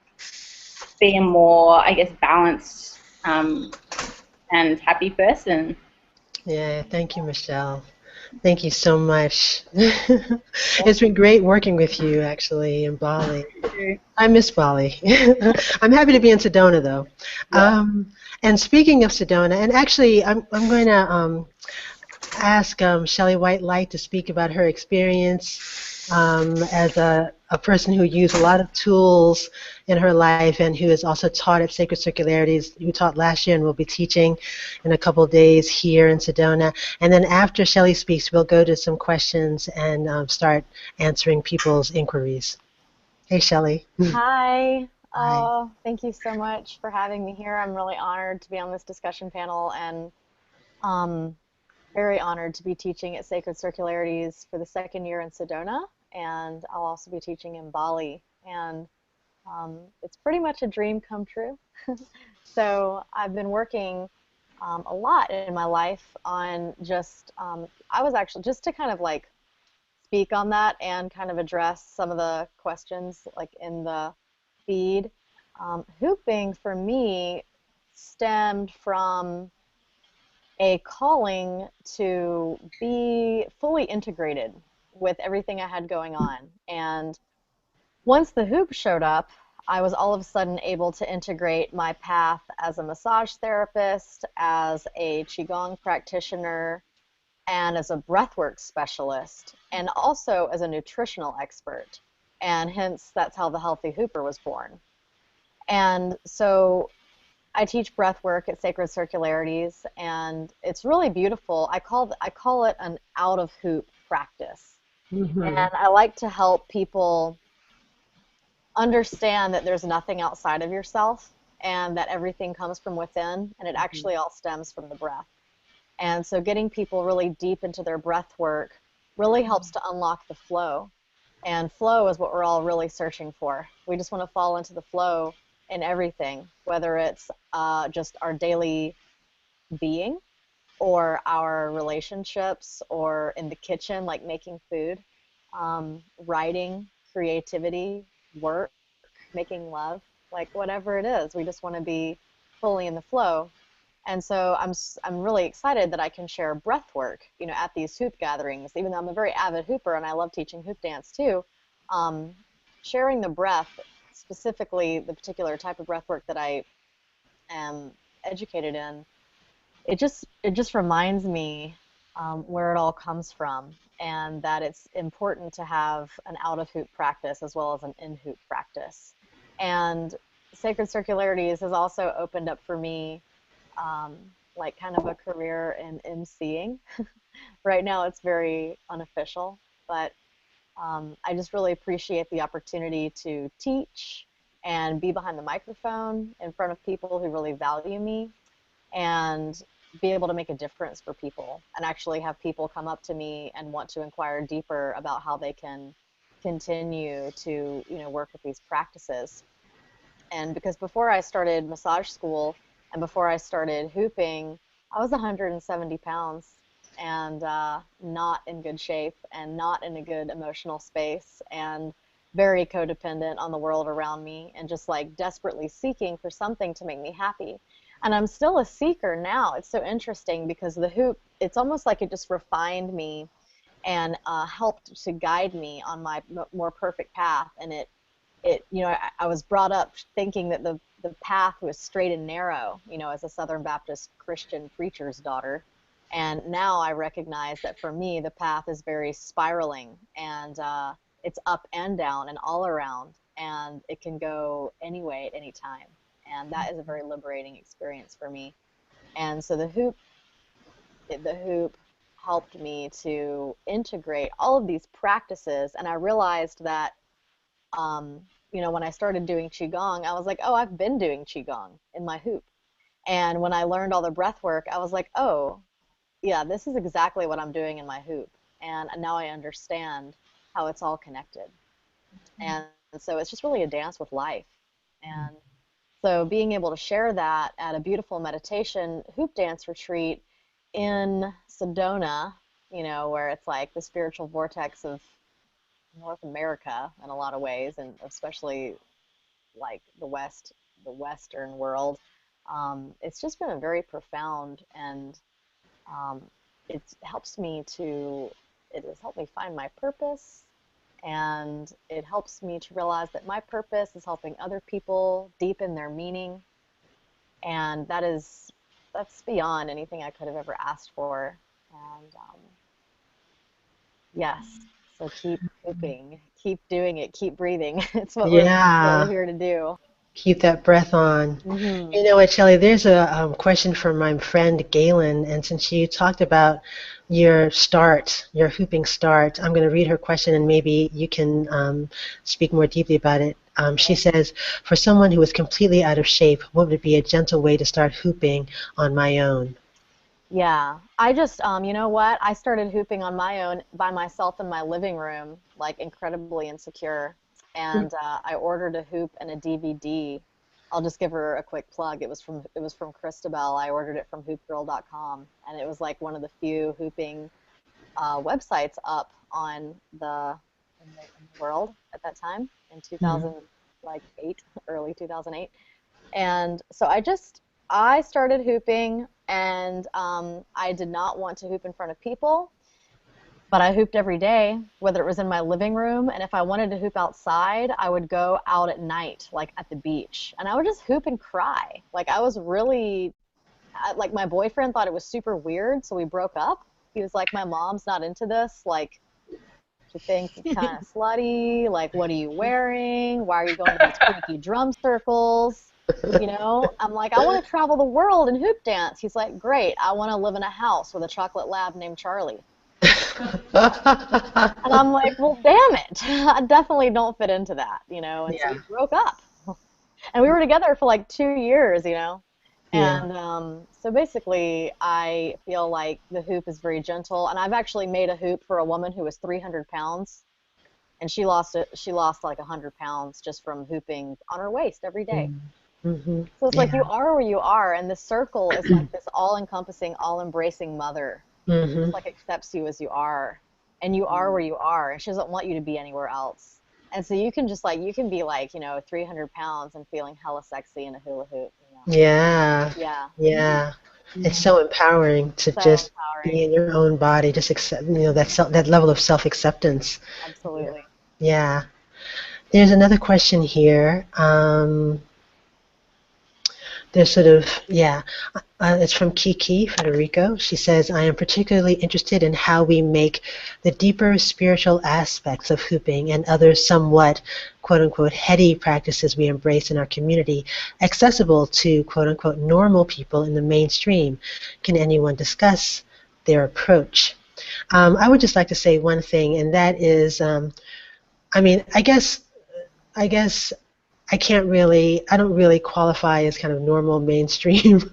be a more, I guess, balanced and happy person. Yeah, thank you, Michelle. Thank you so much. It's been great working with you, actually, in Bali. I miss Bali. I'm happy to be in Sedona, though. And speaking of Sedona, and actually, I'm going to ask Shellie White Light to speak about her experience as a person who used a lot of tools in her life and who has also taught at Sacred Circularities, who taught last year and will be teaching in a couple of days here in Sedona. And then after Shellie speaks, we'll go to some questions and start answering people's inquiries. Hey, Shellie. Hi. Hi. Thank you so much for having me here. I'm really honored to be on this discussion panel and um, very honored to be teaching at Sacred Circularities for the second year in Sedona. And I'll also be teaching in Bali. And it's pretty much a dream come true. So I've been working a lot in my life on just, I was actually, just to kind of like speak on that and kind of address some of the questions like in the feed. Hooping for me stemmed from a calling to be fully integrated with everything I had going on. And once the hoop showed up, I was all of a sudden able to integrate my path as a massage therapist, as a Qigong practitioner, and as a breathwork specialist, and also as a nutritional expert. And hence, that's how the Healthy Hooper was born. And so I teach breathwork at Sacred Circularities, and it's really beautiful. I call it an out of hoop practice. And I like to help people understand that there's nothing outside of yourself and that everything comes from within, and it actually all stems from the breath. And so getting people really deep into their breath work really helps to unlock the flow. And flow is what we're all really searching for. We just want to fall into the flow in everything, whether it's just our daily being or our relationships or in the kitchen, like making food, writing, creativity, work, making love, like whatever it is. We just want to be fully in the flow. And so I'm really excited that I can share breath work, you know, at these hoop gatherings. Even though I'm a very avid hooper and I love teaching hoop dance too, sharing the breath, specifically the particular type of breath work that I am educated in, it just reminds me where it all comes from, and that it's important to have an out of hoop practice as well as an in hoop practice. And Sacred Circularities has also opened up for me like kind of a career in emceeing. Right now it's very unofficial, but I just really appreciate the opportunity to teach and be behind the microphone in front of people who really value me and be able to make a difference for people and actually have people come up to me and want to inquire deeper about how they can continue to, you know, work with these practices. And because before I started massage school and before I started hooping, I was 170 pounds and not in good shape and not in a good emotional space and very codependent on the world around me and just like desperately seeking for something to make me happy. And I'm still a seeker now. It's so interesting because the hoop, it's almost like it just refined me and helped to guide me on my more perfect path. And it you know, I was brought up thinking that the path was straight and narrow, you know, as a Southern Baptist Christian preacher's daughter. And now I recognize that for me, the path is very spiraling and it's up and down and all around, and it can go any way at any time. And that is a very liberating experience for me. And so the hoop helped me to integrate all of these practices. And I realized that, you know, when I started doing Qigong, I was like, oh, I've been doing Qigong in my hoop. And when I learned all the breath work, I was like, oh, yeah, this is exactly what I'm doing in my hoop. And now I understand how it's all connected. And so it's just really a dance with life. And so being able to share that at a beautiful meditation hoop dance retreat in Sedona, you know, where it's like the spiritual vortex of North America in a lot of ways, and especially like the Western world, it's just been a very profound, and it helps me to, it has helped me find my purpose, and it helps me to realize that my purpose is helping other people deepen their meaning, and that's beyond anything I could have ever asked for. And yes, so keep hooping, keep doing it, keep breathing. It's what we're here to do. Keep that breath on. Mm-hmm. You know what, Shellie, there's a question from my friend Galen, and since you talked about your hooping start, I'm going to read her question, and maybe you can speak more deeply about it. She says, for someone who is completely out of shape, what would be a gentle way to start hooping on my own? Yeah, I just, you know what? I started hooping on my own by myself in my living room, like incredibly insecure. And I ordered a hoop and a DVD. I'll just give her a quick plug. It was from Christabel. I ordered it from hoopgirl.com, and it was like one of the few hooping websites up in the world at that time in 2008, early 2008. And so I started hooping, and I did not want to hoop in front of people, but I hooped every day, whether it was in my living room, and if I wanted to hoop outside, I would go out at night, like at the beach, and I would just hoop and cry. Like I was really, like my boyfriend thought it was super weird, so we broke up. He was like, my mom's not into this, like she thinks it's kind of slutty, like what are you wearing? Why are you going to these freaky drum circles? You know, I'm like, I want to travel the world and hoop dance. He's like, great, I want to live in a house with a chocolate lab named Charlie. And I'm like, well, damn it. I definitely don't fit into that, you know, and so we broke up. And we were together for like 2 years, you know. And so basically, I feel like the hoop is very gentle. And I've actually made a hoop for a woman who was 300 pounds. And she lost like 100 pounds just from hooping on her waist every day. Mm-hmm. So it's like you are where you are, and the circle is like this all-encompassing, all-embracing mother. Just like accepts you as you are, and you are where you are, and she doesn't want you to be anywhere else. And so you can just like, you can be like, you know, 300 pounds and feeling hella sexy in a hula hoop. You know? Yeah. It's so empowering to just be in your own body, just accept, you know, that level of self-acceptance. Absolutely. Yeah. There's another question here. There's sort of, it's from Kiki Federico. She says, I am particularly interested in how we make the deeper spiritual aspects of hooping and other somewhat, quote-unquote, heady practices we embrace in our community accessible to, quote-unquote, normal people in the mainstream. Can anyone discuss their approach? I would just like to say one thing, and that is, I guess I don't really qualify as kind of normal mainstream,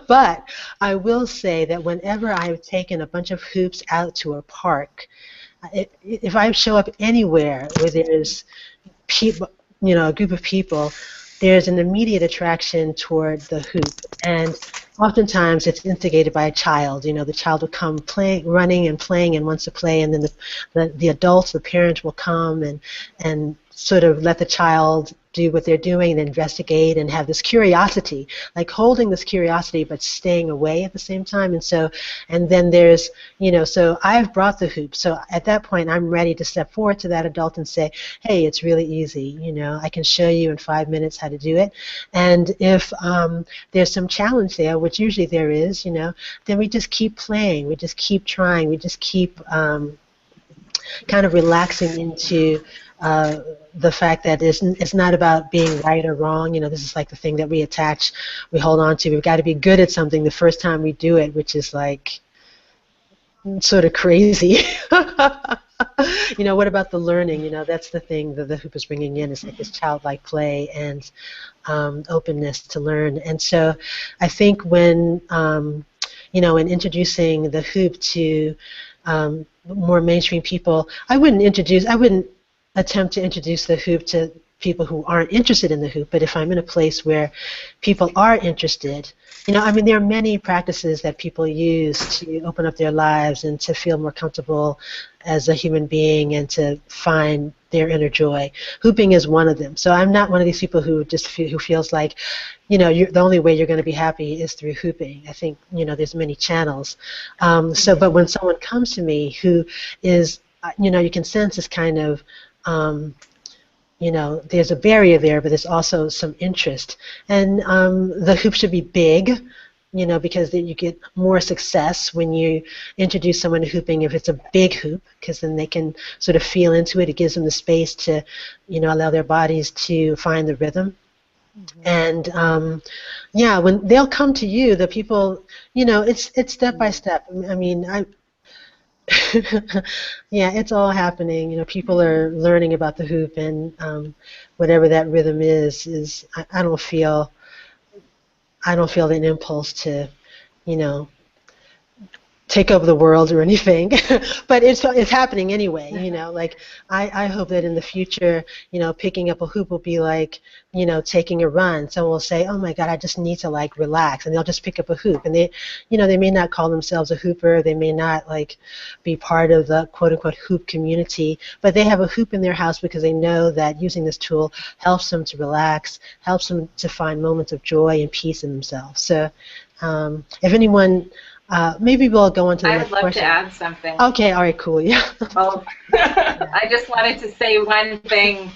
but I will say that whenever I've taken a bunch of hoops out to a park, if I show up anywhere where there's people, you know, a group of people, there's an immediate attraction toward the hoop. And oftentimes it's instigated by a child. You know, the child will come running and playing and wants to play, and then the adults, the parents will come and sort of let the child do what they're doing and investigate and have this curiosity, like holding this curiosity but staying away at the same time. And then there's, you know, so I've brought the hoop. So at that point, I'm ready to step forward to that adult and say, hey, it's really easy. You know, I can show you in 5 minutes how to do it. And if there's some challenge there, which usually there is, you know, then we just keep playing. We just keep trying. We just keep kind of relaxing into the fact that it's not about being right or wrong. You know, this is like the thing that we hold on to. We've got to be good at something the first time we do it, which is like sort of crazy. You know, what about the learning? You know, that's the thing that the hoop is bringing in. It's like this childlike play and openness to learn. And so I think when you know, in introducing the hoop to more mainstream people, I wouldn't attempt to introduce the hoop to people who aren't interested in the hoop, but if I'm in a place where people are interested, you know, I mean, there are many practices that people use to open up their lives and to feel more comfortable as a human being and to find their inner joy. Hooping is one of them. So I'm not one of these people who just who feels like, you know, the only way you're going to be happy is through hooping. I think, you know, there's many channels. But when someone comes to me who is, you know, you can sense this kind of, you know, there's a barrier there, but there's also some interest. And the hoop should be big, you know, because then you get more success when you introduce someone to hooping if it's a big hoop, because then they can sort of feel into it. It gives them the space to, you know, allow their bodies to find the rhythm. And yeah, when they'll come to you, the people, you know, it's step by step. I mean, yeah, it's all happening. You know, people are learning about the hoop, and whatever that rhythm is I don't feel an impulse to, you know, take over the world or anything, but it's happening anyway, you know. Like I hope that in the future, you know, picking up a hoop will be like, you know, taking a run. Someone will say, oh my God, I just need to like relax, and they'll just pick up a hoop, and they, you know, they may not call themselves a hooper, they may not like be part of the quote unquote hoop community, but they have a hoop in their house because they know that using this tool helps them to relax, helps them to find moments of joy and peace in themselves. So if anyone, maybe we'll go on to the next question. I would love to add something. Okay, all right, cool, yeah. Oh, I just wanted to say one thing,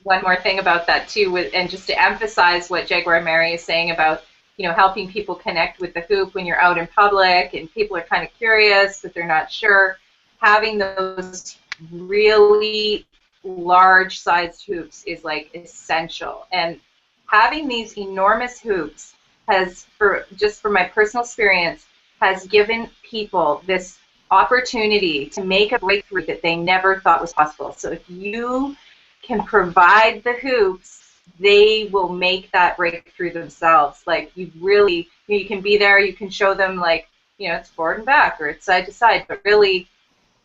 one more thing about that too, and just to emphasize what Jaguar Mary is saying about, you know, helping people connect with the hoop when you're out in public and people are kind of curious but they're not sure. Having those really large-sized hoops is like essential, and having these enormous hoops has, just for my personal experience, has given people this opportunity to make a breakthrough that they never thought was possible. So if you can provide the hoops, they will make that breakthrough themselves. Like you really, you can be there, you can show them like, you know, it's forward and back or it's side to side, but really,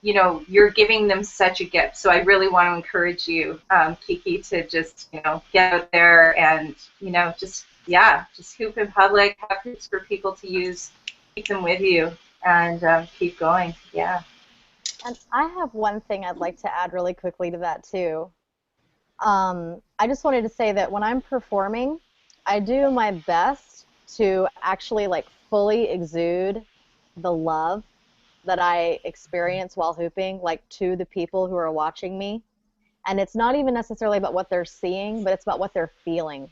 you know, you're giving them such a gift. So I really want to encourage you, Kiki, to just, you know, get out there and, you know, just hoop in public, have hoops for people to use, keep them with you, and keep going. Yeah. And I have one thing I'd like to add really quickly to that too. I just wanted to say that when I'm performing, I do my best to actually like fully exude the love that I experience while hooping, like to the people who are watching me. And it's not even necessarily about what they're seeing, but it's about what they're feeling.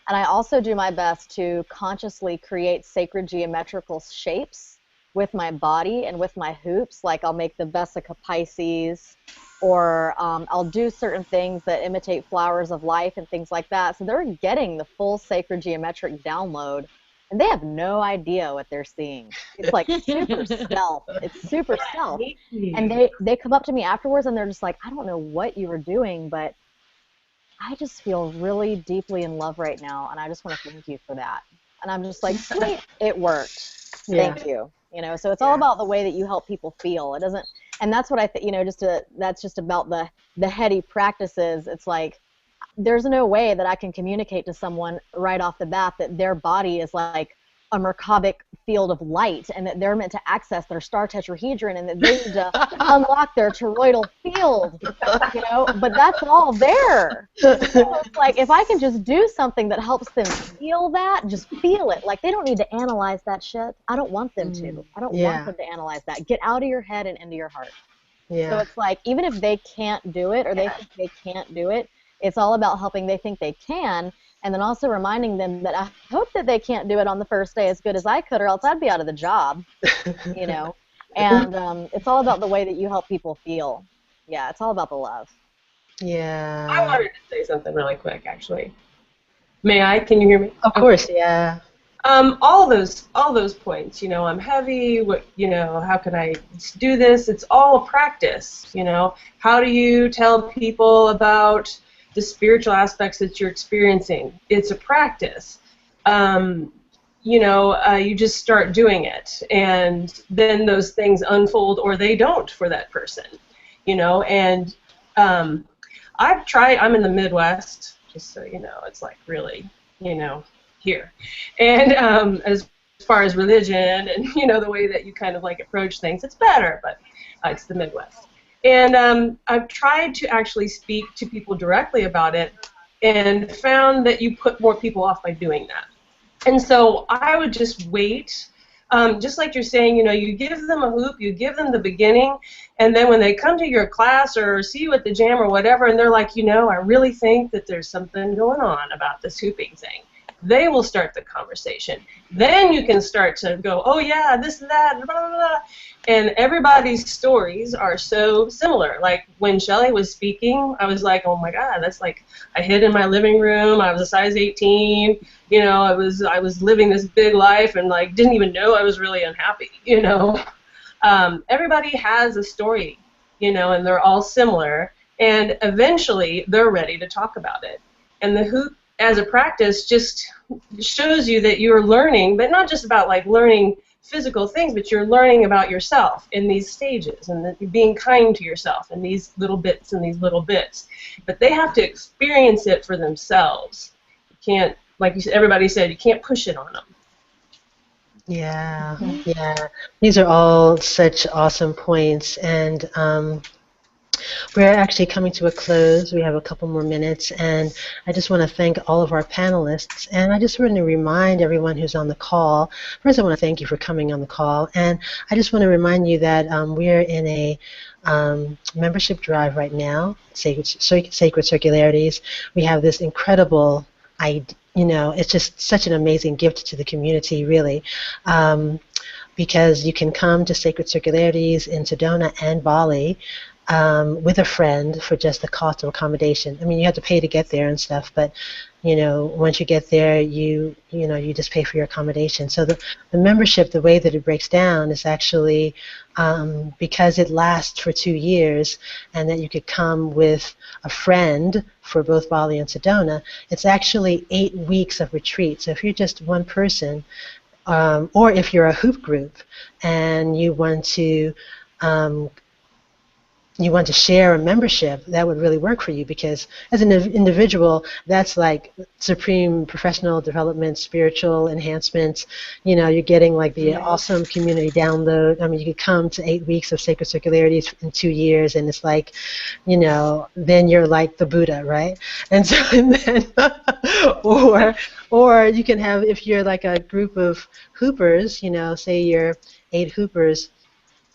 And I also do my best to consciously create sacred geometrical shapes with my body and with my hoops. Like I'll make the Vesica Pisces, or I'll do certain things that imitate flowers of life and things like that. So they're getting the full sacred geometric download, and they have no idea what they're seeing. It's like super stealth. It's super stealth. And they come up to me afterwards and they're just like, I don't know what you were doing, but I just feel really deeply in love right now, and I just want to thank you for that. And I'm just like, sweet, it worked. Thank you. You know, so it's all about the way that you help people feel. It doesn't, and that's what I think. You know, that's just about the heady practices. It's like there's no way that I can communicate to someone right off the bat that their body is like a Merkabah field of light, and that they're meant to access their star tetrahedron, and that they need to unlock their toroidal field, you know, but that's all there. So it's like, if I can just do something that helps them feel that, just feel it. Like, they don't need to analyze that shit. I don't want them to. I don't want them to analyze that. Get out of your head and into your heart. So it's like, even if they can't do it, or they think they can't do it, it's all about helping they think they can, and then also reminding them that I hope that they can't do it on the first day as good as I could, or else I'd be out of the job, you know. And it's all about the way that you help people feel. Yeah, it's all about the love. Yeah. I wanted to say something really quick, actually. May I? Can you hear me? Of course, yeah. All those points, you know, I'm heavy, what, you know, how can I do this? It's all a practice, you know. How do you tell people about the spiritual aspects that you're experiencing? It's a practice. you just start doing it, and then those things unfold or they don't for that person, and I've tried. I'm in the Midwest, just so you know. It's like really, here, and as far as religion and the way that you kind of like approach things, it's better, but it's the Midwest. And I've tried to actually speak to people directly about it, and found that you put more people off by doing that. And so I would just wait. Just like you're saying, you give them a hoop, you give them the beginning, and then when they come to your class or see you at the jam or whatever, and they're like, I really think that there's something going on about this hooping thing, they will start the conversation. Then you can start to go, oh yeah, this and that, blah, blah, blah. And everybody's stories are so similar. Like when Shellie was speaking, I was like, oh my God, that's like, I hid in my living room, I was a size 18, I was living this big life and like didn't even know I was really unhappy, Everybody has a story, and they're all similar, and eventually they're ready to talk about it. And the hoop as a practice just shows you that you're learning, but not just about like learning physical things, but you're learning about yourself in these stages, and that you're being kind to yourself in these little bits and these little bits. But they have to experience it for themselves. You can't, like you said, everybody said, you can't push it on them. Yeah, yeah. These are all such awesome points, and we're actually coming to a close. We have a couple more minutes, and I just want to thank all of our panelists, and I just want to remind everyone who's on the call. First, I want to thank you for coming on the call, and I just want to remind you that we're in a membership drive right now, Sacred Circularities. We have this incredible idea. It's just such an amazing gift to the community, really, because you can come to Sacred Circularities in Sedona and Bali with a friend for just the cost of accommodation. I mean, you have to pay to get there and stuff, but once you get there, you just pay for your accommodation. So the membership, the way that it breaks down is actually because it lasts for 2 years, and that you could come with a friend for both Bali and Sedona. It's actually 8 weeks of retreat. So if you're just one person, or if you're a hoop group and you want to share a membership, that would really work for you, because as an individual, that's like supreme professional development, spiritual enhancement. You're getting like the awesome community download. I mean, you could come to 8 weeks of Sacred Circularities in 2 years, and it's like, then you're like the Buddha, right? And so, and then, or you can have, if you're like a group of hoopers, say you're 8 hoopers,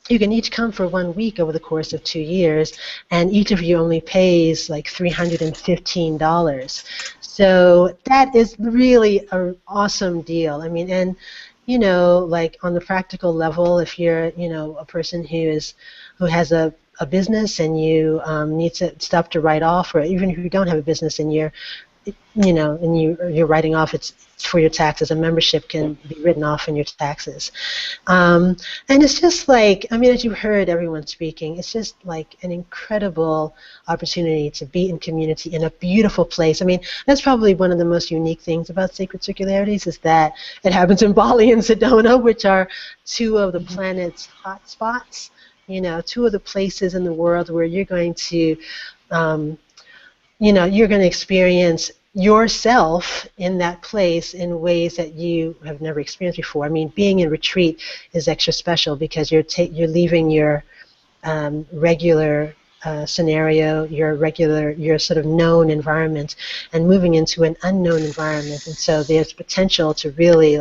you can each come for 1 week over the course of 2 years, and each of you only pays like $315. So that is really an awesome deal. I mean, and like on the practical level, if you're a person who has a business and you need stuff to write off, or even if you don't have a business and you're writing off, it's for your taxes. A membership can be written off in your taxes. And it's just like, I mean, as you heard everyone speaking, it's just like an incredible opportunity to be in community in a beautiful place. I mean, that's probably one of the most unique things about Sacred Circularities, is that it happens in Bali and Sedona, which are 2 of the planet's hot spots, 2 of the places in the world where you're going to you're going to experience yourself in that place in ways that you have never experienced before. I mean, being in retreat is extra special because you're leaving your regular scenario, your sort of known environment, and moving into an unknown environment. And so there's potential to really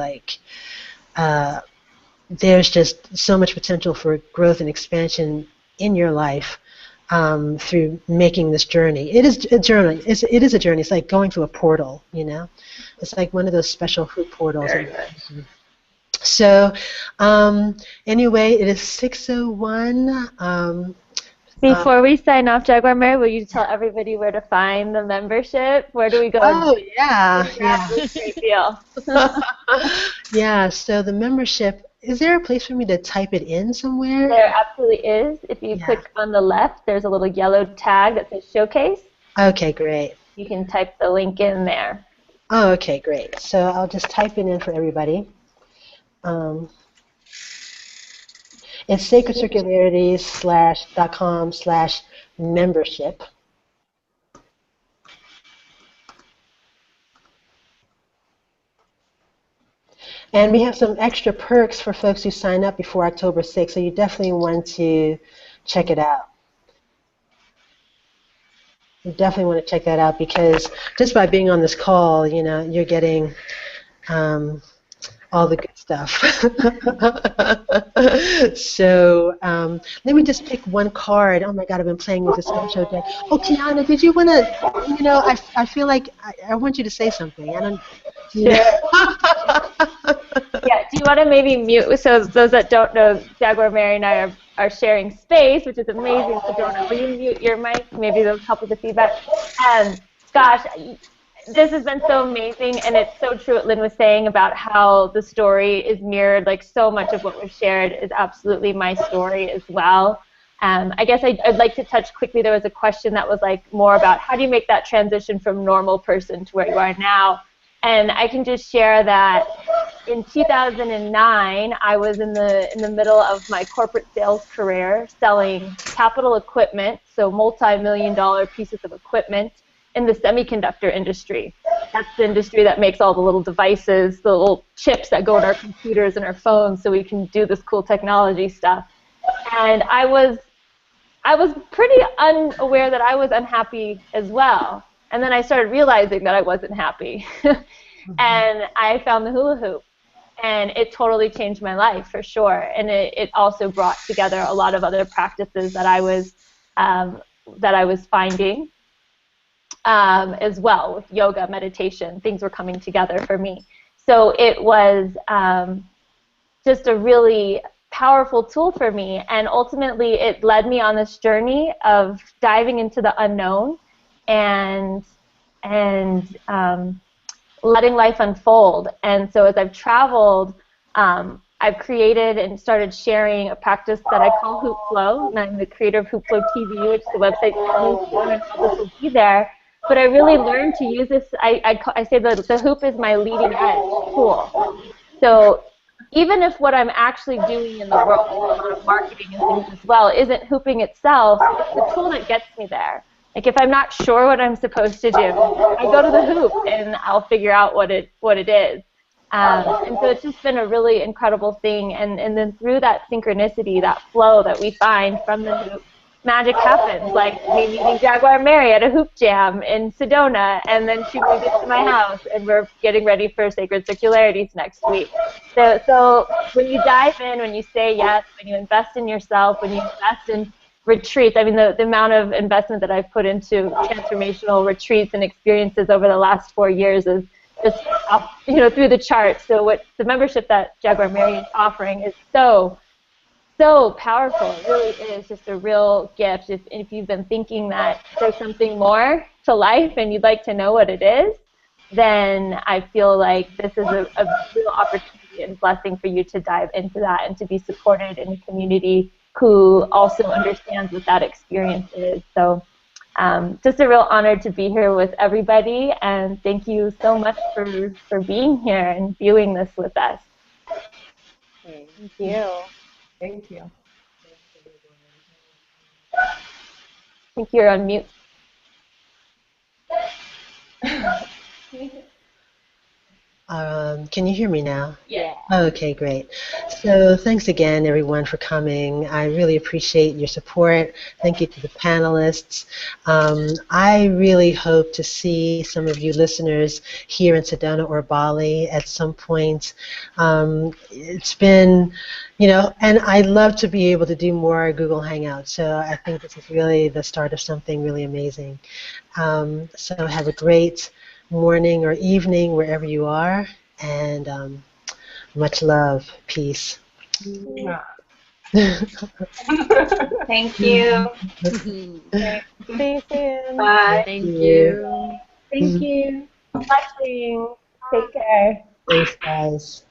there's just so much potential for growth and expansion in your life. Through making this journey. It is a journey. It is a journey. It's like going through a portal, It's like one of those special hoop portals. Very good. So, anyway, it is 6:01. Before we sign off, Jaguar Mary, will you tell everybody where to find the membership? Where do we go? Oh, yeah. Great deal. Yeah, so the membership, is there a place for me to type it in somewhere? There absolutely is. If you click on the left, there's a little yellow tag that says Showcase. Okay, great. You can type the link in there. Oh, okay, great. So I'll just type it in for everybody. Um, it's sacredcircularities.com/membership. And we have some extra perks for folks who sign up before October 6th, so you definitely want to check it out. You definitely want to check that out because just by being on this call, you know, you're getting all the good stuff. So let me just pick one card. Oh my God, I've been playing with this Osho deck. Oh, Kiana, did you want to, you know, I feel like I want you to say something. I don't. You know. Yeah, do you want to maybe mute, so those that don't know, Jaguar, Mary, and I are sharing space, which is amazing. So will you mute your mic? Maybe that'll help with the feedback. Gosh, this has been so amazing, and it's so true what Lynn was saying about how the story is mirrored. Like, so much of what was shared is absolutely my story as well. I guess I'd like to touch quickly. There was a question that was like more about how do you make that transition from normal person to where you are now. And I can just share that in 2009, I was in the middle of my corporate sales career selling capital equipment, so multi-million-dollar pieces of equipment in the semiconductor industry. That's the industry that makes all the little devices, the little chips that go in our computers and our phones so we can do this cool technology stuff. And I was pretty unaware that I was unhappy as well. And then I started realizing that I wasn't happy. And I found the hula hoop. And it totally changed my life for sure. And it also brought together a lot of other practices that I was finding as well, with yoga, meditation. Things were coming together for me. So it was just a really powerful tool for me. And ultimately, it led me on this journey of diving into the unknown and letting life unfold. And so as I've traveled, I've created and started sharing a practice that I call Hoop Flow, and I'm the creator of Hoop Flow TV, which is the website and how this will be there. But I really learned to use this. I say that the hoop is my leading edge tool. So even if what I'm actually doing in the world, a lot of marketing and things as well, isn't hooping itself, it's the tool that gets me there. Like if I'm not sure what I'm supposed to do, I go to the hoop and I'll figure out what it is. And so it's just been a really incredible thing. And then through that synchronicity, that flow that we find from the hoop, magic happens. Like me meeting Jaguar Mary at a hoop jam in Sedona, and then she moved into my house, and we're getting ready for Sacred Circularities next week. So when you dive in, when you say yes, when you invest in yourself, when you invest in retreats, I mean, the amount of investment that I've put into transformational retreats and experiences over the last 4 years is just, through the charts. So what the membership that Jaguar Mary is offering is so powerful. It really is just a real gift. If you've been thinking that there's something more to life and you'd like to know what it is, then I feel like this is a real opportunity and blessing for you to dive into that and to be supported in a community who also understands what that experience is. So just a real honor to be here with everybody, and thank you so much for being here and viewing this with us. Thank you. Thank you. I think you're on mute. Can you hear me now? Yeah. Okay, great. So thanks again, everyone, for coming. I really appreciate your support. Thank you to the panelists. I really hope to see some of you listeners here in Sedona or Bali at some point. It's been, and I'd love to be able to do more Google Hangouts. So I think this is really the start of something really amazing. So have a great morning or evening wherever you are, and much love. Peace. Yeah. Thank you. See you soon. Bye. Thank you. Thank you. Blessings. Take care. Thanks, guys.